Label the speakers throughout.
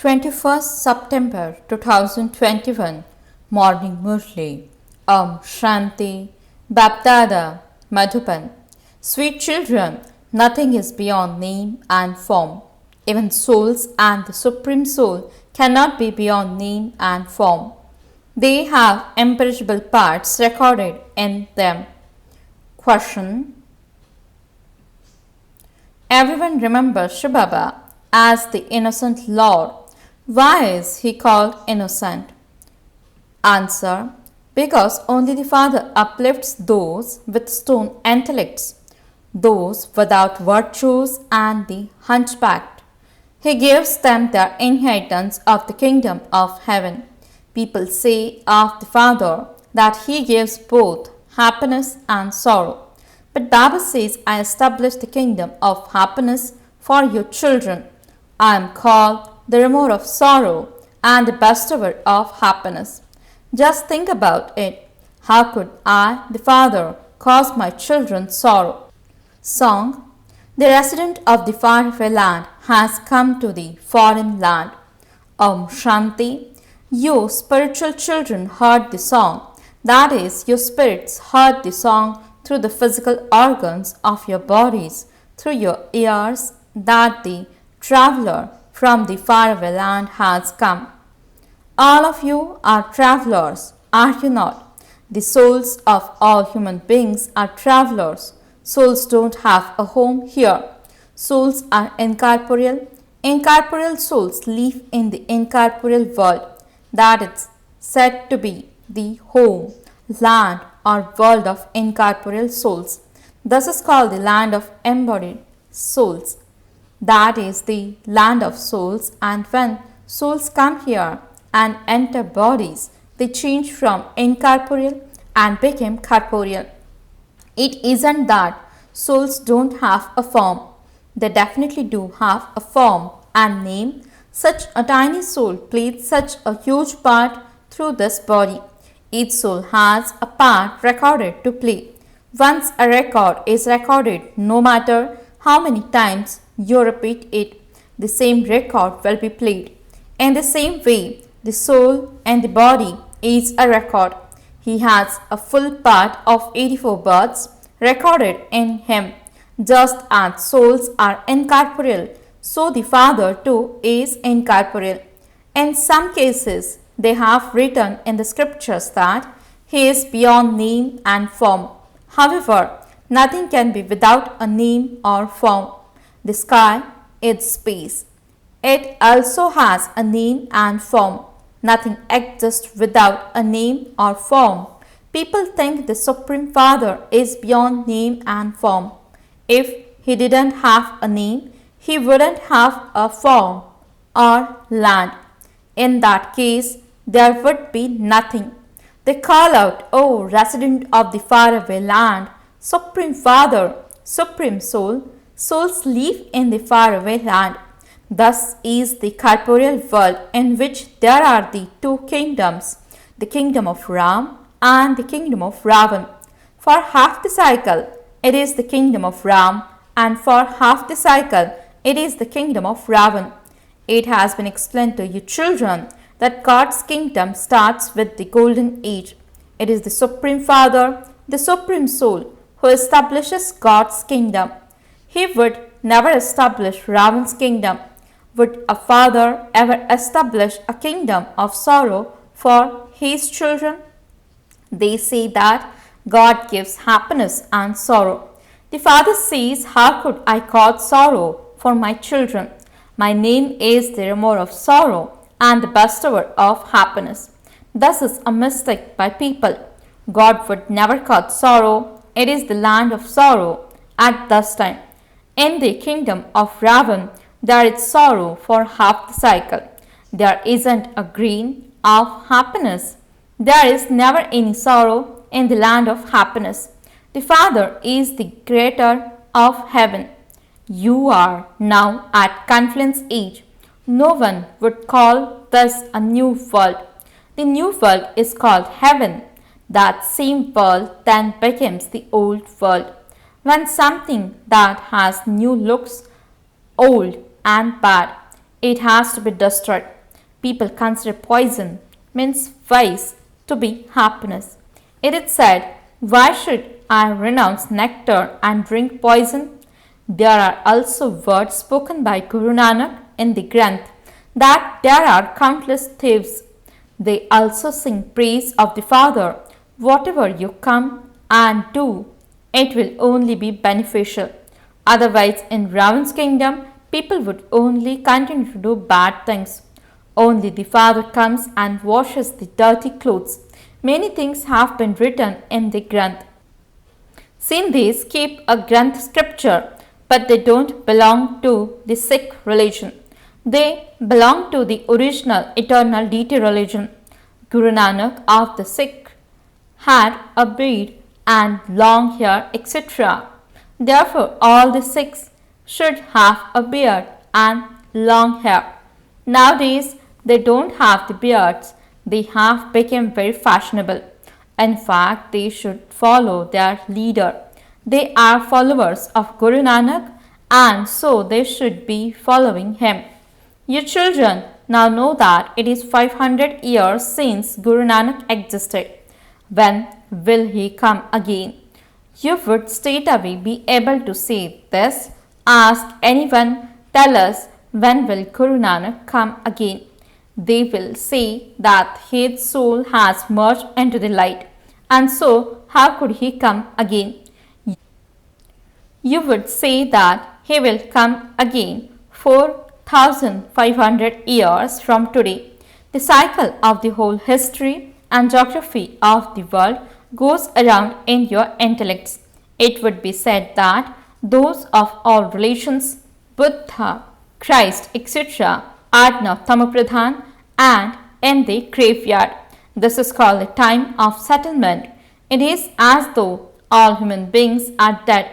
Speaker 1: 21st September 2021 Morning Murli Shanti Bapdada Madhuban. Sweet children, nothing is beyond name and form. Even souls and the Supreme Soul cannot be beyond name and form. They have imperishable parts recorded in them. Question. Everyone remembers Shiv Baba as the innocent Lord. Why is he called innocent? Answer. Because only the Father uplifts those with stone intellects, those without virtues and the hunchbacked. He gives them their inheritance of the kingdom of heaven. People say of the Father that he gives both happiness and sorrow. But Baba says, I establish the kingdom of happiness for your children. I am called the remover of sorrow and the bestower of happiness. Just think about it. How could I, the Father, cause my children sorrow? Song. The resident of the faraway land has come to the foreign land. Shanti. You spiritual children heard the song. That is, your spirits heard the song through the physical organs of your bodies, through your ears, that the traveler from the faraway land has come. All of you are travelers, are you not? The souls of all human beings are travelers. Souls don't have a home here. Souls are incorporeal. Incorporeal souls live in the incorporeal world. That is said to be the home, land, or world of incorporeal souls. This is called the land of embodied souls. That is the land of souls, and when souls come here and enter bodies, they change from incorporeal and become corporeal. It isn't that souls don't have a form. They definitely do have a form and name. Such a tiny soul plays such a huge part through this body. Each soul has a part recorded to play. Once a record is recorded, no matter how many times you repeat it, the same record will be played. In the same way, the soul and the body is a record. He has a full part of 84 births recorded in him. Just as souls are incorporeal, so the Father too is incorporeal. In some cases, they have written in the scriptures that he is beyond name and form. However, nothing can be without a name or form. The sky is space. It also has a name and form. Nothing exists without a name or form. People think the Supreme Father is beyond name and form. If he didn't have a name, he wouldn't have a form or land. In that case, there would be nothing. They call out, O resident of the faraway land, Supreme Father, Supreme Soul, souls live in the faraway land. Thus is the corporeal world in which there are the two kingdoms, the kingdom of Ram and the kingdom of Ravan. For half the cycle, it is the kingdom of Ram, and for half the cycle, it is the kingdom of Ravan. It has been explained to you children that God's kingdom starts with the golden age. It is the Supreme Father, the Supreme Soul, who establishes God's kingdom. He would never establish Ravan's kingdom. Would a father ever establish a kingdom of sorrow for his children? They say that God gives happiness and sorrow. The Father says, how could I cause sorrow for my children? My name is the remover of sorrow and the bestower of happiness. This is a mistake by people. God would never cause sorrow. It is the land of sorrow at this time. In the kingdom of Ravan, there is sorrow for half the cycle. There isn't a grain of happiness. There is never any sorrow in the land of happiness. The Father is the creator of heaven. You are now at confluence age. No one would call this a new world. The new world is called heaven. That same world then becomes the old world. When something that has new looks old and bad, it has to be destroyed. People consider poison means vice to be happiness. It is said, why should I renounce nectar and drink poison? There are also words spoken by Guru Nanak in the Granth that there are countless thieves. They also sing praise of the Father. Whatever you come and do, it will only be beneficial. Otherwise, in Ravan's kingdom, people would only continue to do bad things. Only the Father comes and washes the dirty clothes. Many things have been written in the Granth. Sindhis keep a Granth scripture, but they don't belong to the Sikh religion. They belong to the original eternal deity religion. Guru Nanak of the Sikh had a beard and long hair, etc. Therefore, all the Sikhs should have a beard and long hair. Nowadays, they don't have the beards. They have become very fashionable. In fact, they should follow their leader. They are followers of Guru Nanak and so they should be following him. You children now know that it is 500 years since Guru Nanak existed. When will he come again? You would straightaway be able to say this. Ask anyone, tell us when will Guru Nanak come again? They will say that his soul has merged into the light, and so how could he come again? You would say that he will come again 4,500 years from today. The cycle of the whole history and geography of the world goes around in your intellects. It would be said that those of all relations, Buddha, Christ, etc., are now Tamapradhan and in the graveyard. This is called the time of settlement. It is as though all human beings are dead,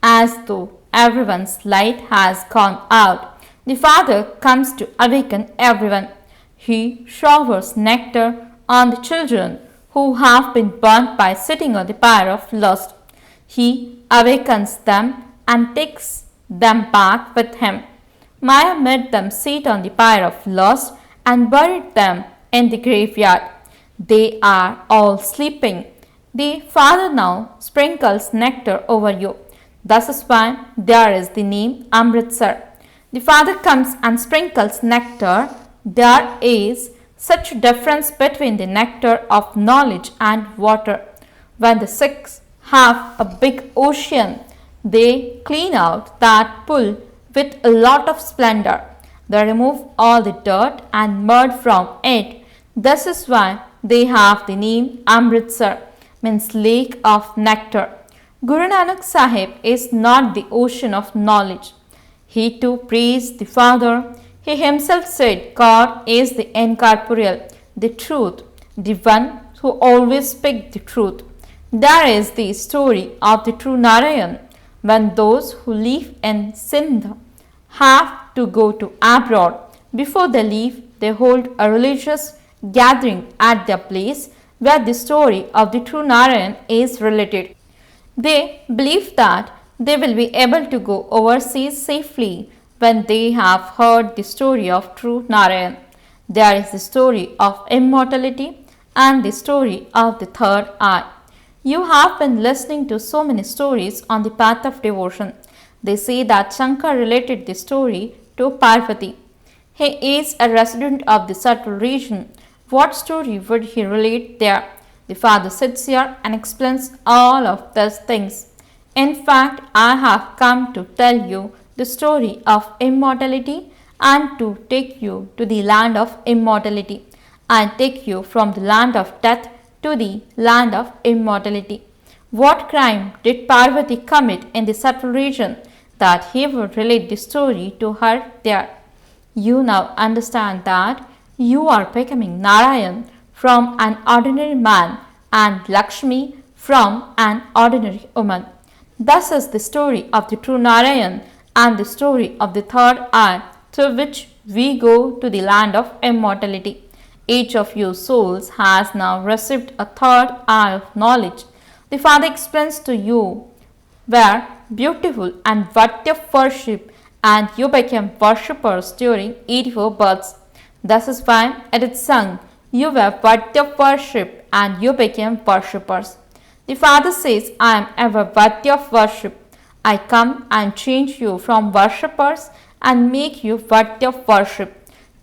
Speaker 1: as though everyone's light has gone out. The Father comes to awaken everyone. He showers nectar on the children who have been burnt by sitting on the pyre of lust. He awakens them and takes them back with him. Maya made them sit on the pyre of lust and buried them in the graveyard. They are all sleeping. The Father now sprinkles nectar over you. Thus is why there is the name Amritsar. The Father comes and sprinkles nectar. There is such a difference between the nectar of knowledge and water. When the Sikhs have a big ocean, they clean out that pool with a lot of splendor. They remove all the dirt and mud from it. This is why they have the name Amritsar, means lake of nectar. Guru Nanak Sahib is not the ocean of knowledge. He too praised the Father. He himself said God is the incorporeal, the truth, the one who always speaks the truth. There is the story of the true Narayan. When those who live in Sindh have to go to abroad, before they leave, they hold a religious gathering at their place where the story of the true Narayan is related. They believe that they will be able to go overseas safely when they have heard the story of true Narayan. There is the story of immortality and the story of the third eye. You have been listening to so many stories on the path of devotion. They say that Shankar related the story to Parvati. He is a resident of the subtle region. What story would he relate there? The Father sits here and explains all of these things. In fact, I have come to tell you the story of immortality and to take you to the land of immortality and take you from the land of death to the land of immortality. What crime did Parvati commit in the subtle region that he would relate the story to her there? You now understand that you are becoming Narayan from an ordinary man and Lakshmi from an ordinary woman. Thus is the story of the true Narayan and the story of the third eye through which we go to the land of immortality. Each of you souls has now received a third eye of knowledge. The Father explains to you where beautiful and worthy of worship and you became worshippers during 84 births. This is why it is sung, you were worthy of worship and you became worshippers. The Father says, I am ever worthy of worship. I come and change you from worshippers and make you worthy of worship.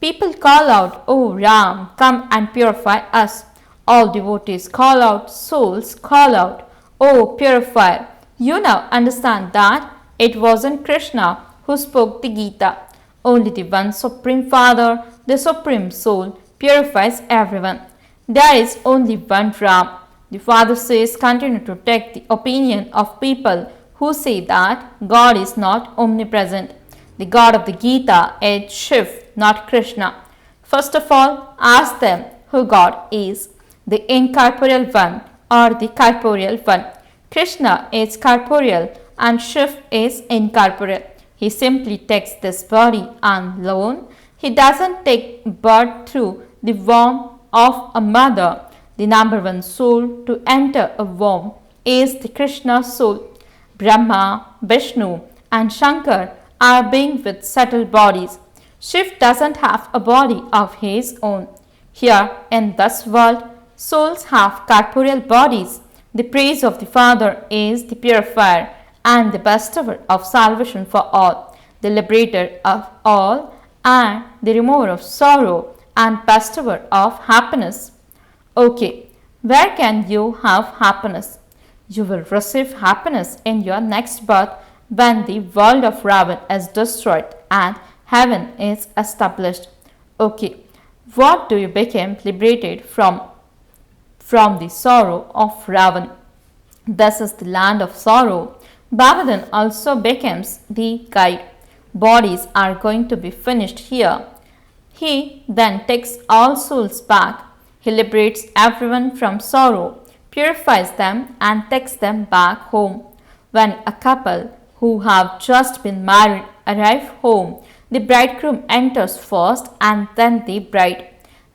Speaker 1: People call out, O Ram, come and purify us. All devotees call out, souls call out, O purifier. You now understand that it wasn't Krishna who spoke the Gita. Only the one Supreme Father, the Supreme Soul, purifies everyone. There is only one Ram. The Father says, continue to take the opinion of people who say that God is not omnipresent. The God of the Gita is Shiv, not Krishna. First of all, ask them who God is, the incorporeal one or the corporeal one. Krishna is corporeal and Shiv is incorporeal. He simply takes this body alone. He doesn't take birth through the womb of a mother. The number one soul to enter a womb is the Krishna soul. Brahma, Vishnu and Shankar are beings with subtle bodies. Shiv doesn't have a body of his own. Here in this world, souls have corporeal bodies. The praise of the Father is the purifier and the bestower of salvation for all, the liberator of all and the remover of sorrow and bestower of happiness. Okay, where can you have happiness? You will receive happiness in your next birth when the world of Ravan is destroyed and heaven is established. Okay, what do you become liberated from the sorrow of Ravan? This is the land of sorrow. Baba then also becomes the guide. Bodies are going to be finished here. He then takes all souls back. He liberates everyone from sorrow, purifies them and takes them back home. When a couple who have just been married arrive home, the bridegroom enters first and then the bride.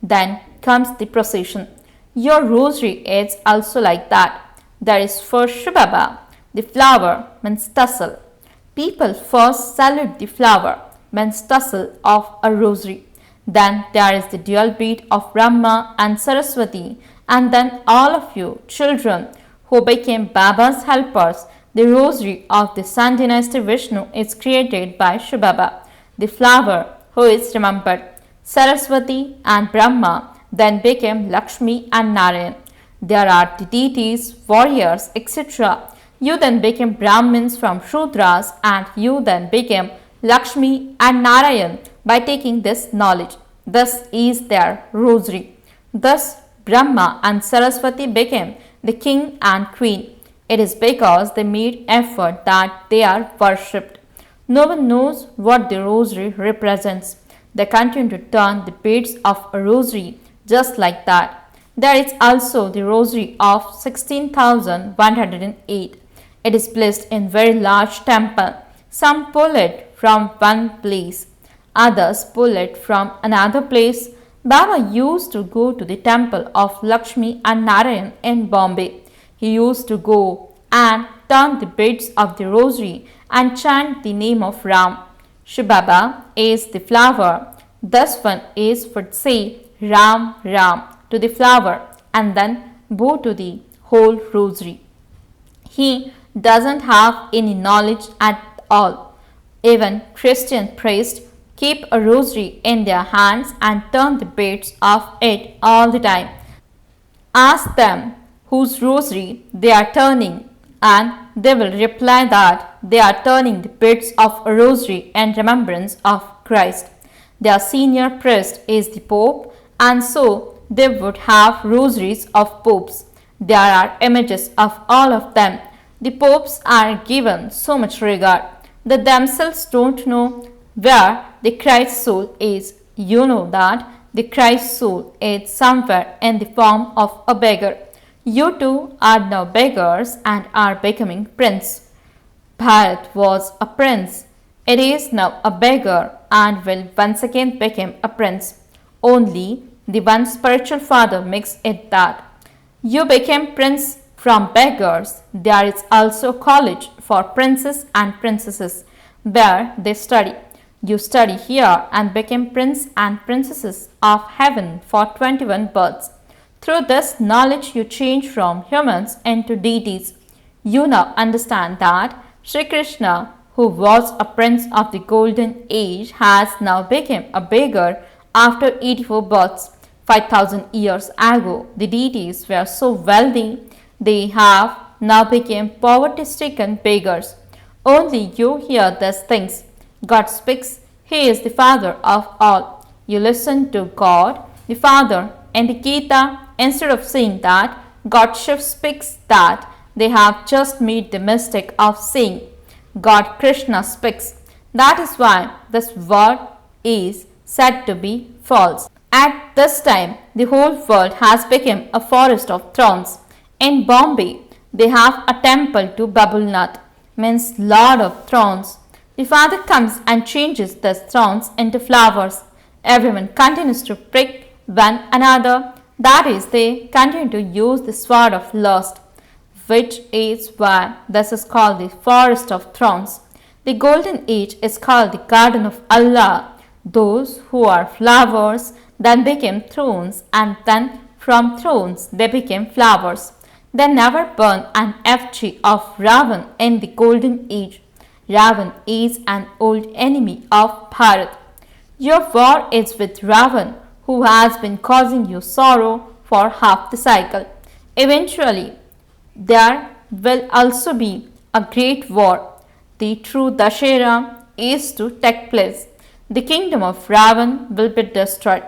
Speaker 1: Then comes the procession. Your rosary is also like that. There is first Shubhaba. The flower means tassel. People first salute the flower, means tassel of a rosary. Then there is the dual bead of Brahma and Saraswati, and then all of you children who became Baba's helpers. The rosary of the Sun Dynasty Vishnu is created by Shubhaba, the flower who is remembered. Saraswati and Brahma then became Lakshmi and Narayan. There are the deities, warriors, etc. You then became Brahmins from Shudras and you then became Lakshmi and Narayan by taking this knowledge. This is their rosary. Thus, Brahma and Saraswati became the king and queen. It is because they made effort that they are worshipped. No one knows what the rosary represents. They continue to turn the beads of a rosary just like that. There is also the rosary of 16,108. It is placed in very large temple. Some pull it from one place, others pull it from another place. Baba used to go to the temple of Lakshmi and Narayan in Bombay. He used to go and turn the beads of the rosary and chant the name of Ram. Shubhaba is the flower. This one is for say Ram Ram to the flower and then bow to the whole rosary. He doesn't have any knowledge at all. Even Christian priests keep a rosary in their hands and turn the beads of it all the time. Ask them whose rosary they are turning and they will reply that they are turning the beads of a rosary in remembrance of Christ. Their senior priest is the Pope and so they would have rosaries of popes. There are images of all of them. The popes are given so much regard. They themselves don't know where the Christ soul is. You know that the Christ soul is somewhere in the form of a beggar. You too are now beggars and are becoming prince. Bharat was a prince. It is now a beggar and will once again become a prince. Only the one spiritual father makes it that. You became prince from beggars. There is also college for princes and princesses. where they study. You study here and became prince and princesses of heaven for 21 births. Through this knowledge, you change from humans into deities. You now understand that Sri Krishna, who was a prince of the golden age, has now become a beggar after 84 births. 5000 years ago, the deities were so wealthy they have now become poverty-stricken beggars. Only you hear these things. God speaks. He is the Father of all. You listen to God, the Father. In the Gita, instead of saying that, God Shiv speaks that they have just made the mistake of saying God Krishna speaks. That is why this word is said to be false. At this time, the whole world has become a forest of thorns. In Bombay, they have a temple to Babulnath, means Lord of Thorns. The Father comes and changes these thorns into flowers. Everyone continues to prick one another. That is, they continue to use the sword of lust, which is why this is called the forest of thorns. The golden age is called the garden of Allah. Those who are flowers then became thrones, and then from thrones they became flowers. They never burn an effigy of Ravan in the golden age. Ravan is an old enemy of Bharat. Your war is with Ravan, who has been causing you sorrow for half the cycle. Eventually, there will also be a great war. The true Dashera is to take place. The kingdom of Ravan will be destroyed.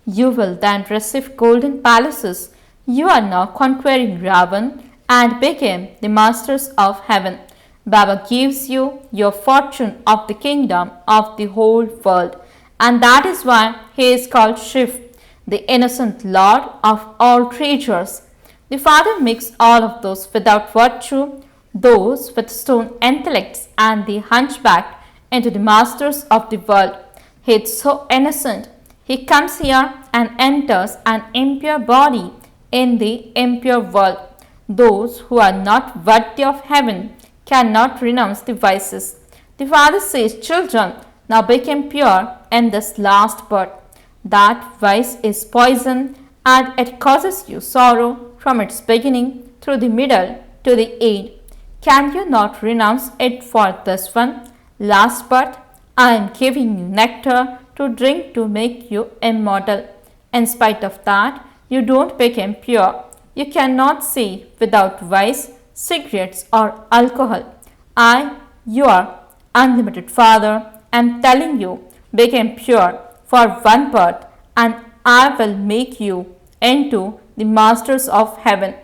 Speaker 1: You will then receive golden palaces. You are now conquering Ravan and became the masters of heaven. Baba gives you your fortune of the kingdom of the whole world, and that is why he is called Shiv, the innocent lord of all creatures. The Father makes all of those without virtue, those with stone intellects, and the hunchbacked into the masters of the world. He is so innocent. He comes here and enters an impure body in the impure world. Those who are not worthy of heaven cannot renounce the vices. The Father says, children, now become pure in this last birth. That vice is poison, and it causes you sorrow from its beginning through the middle to the end. Can you not renounce it for this one last birth? I am giving you nectar to drink to make you immortal. In spite of that, you don't become pure. You cannot say without vice, cigarettes or alcohol. I, your unlimited Father, am telling you, become pure for one birth, and I will make you into the masters of heaven.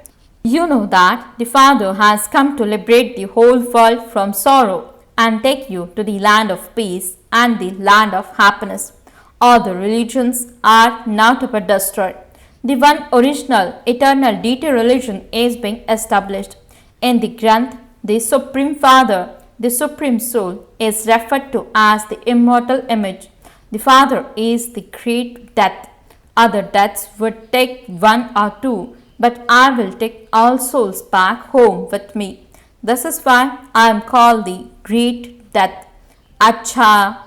Speaker 1: You know that the Father has come to liberate the whole world from sorrow and take you to the land of peace and the land of happiness. All the religions are now to be destroyed. The one original eternal deity religion is being established. In the Granth, the Supreme Father, the Supreme Soul, is referred to as the immortal image. The Father is the great death. Other deaths would take one or two, but I will take all souls back home with me. This is why I am called the great death. Acha,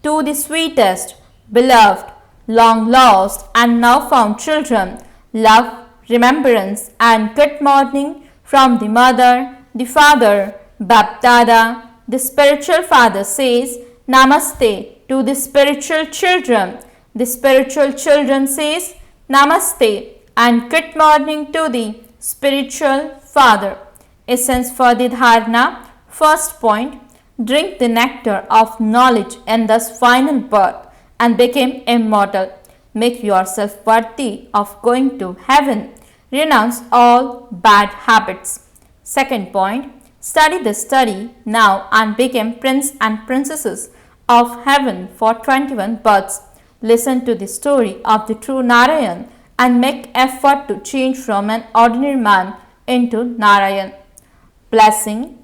Speaker 1: to the sweetest, beloved, long lost and now found children, love, remembrance and good morning from the mother, the father, Bapdada. The spiritual father says Namaste to the spiritual children. The spiritual children says Namaste and good morning to the spiritual father. Essence for the dharana. First point, drink the nectar of knowledge in this final birth and become immortal. Make yourself worthy of going to heaven. Renounce all bad habits. Second point, study the study now and become prince and princesses of heaven for 21 births. Listen to the story of the true Narayan and make effort to change from an ordinary man into Narayan. Blessing.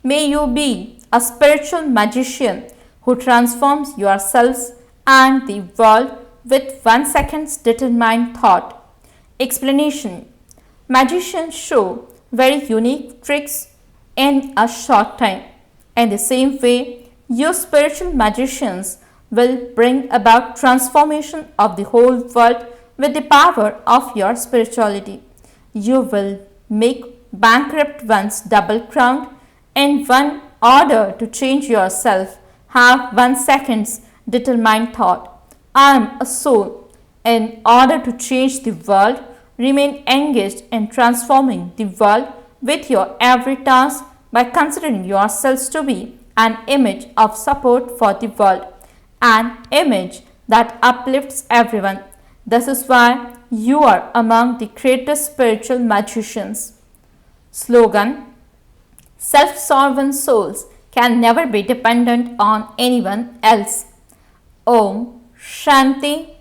Speaker 1: May you be a spiritual magician who transforms yourselves and the world with 1 second's determined thought. Explanation. Magicians show very unique tricks in a short time. In the same way, You spiritual magicians will bring about transformation of the whole world with the power of your spirituality. You will make bankrupt ones double crowned in one order to change yourself. Have 1 second's determined thought. I am a soul. In order to change the world, remain engaged in transforming the world with your every task by considering yourselves to be an image of support for the world, an image that uplifts everyone. This is why you are among the greatest spiritual magicians. Slogan: Self-sovereign souls can never be dependent on anyone else. Om Shanti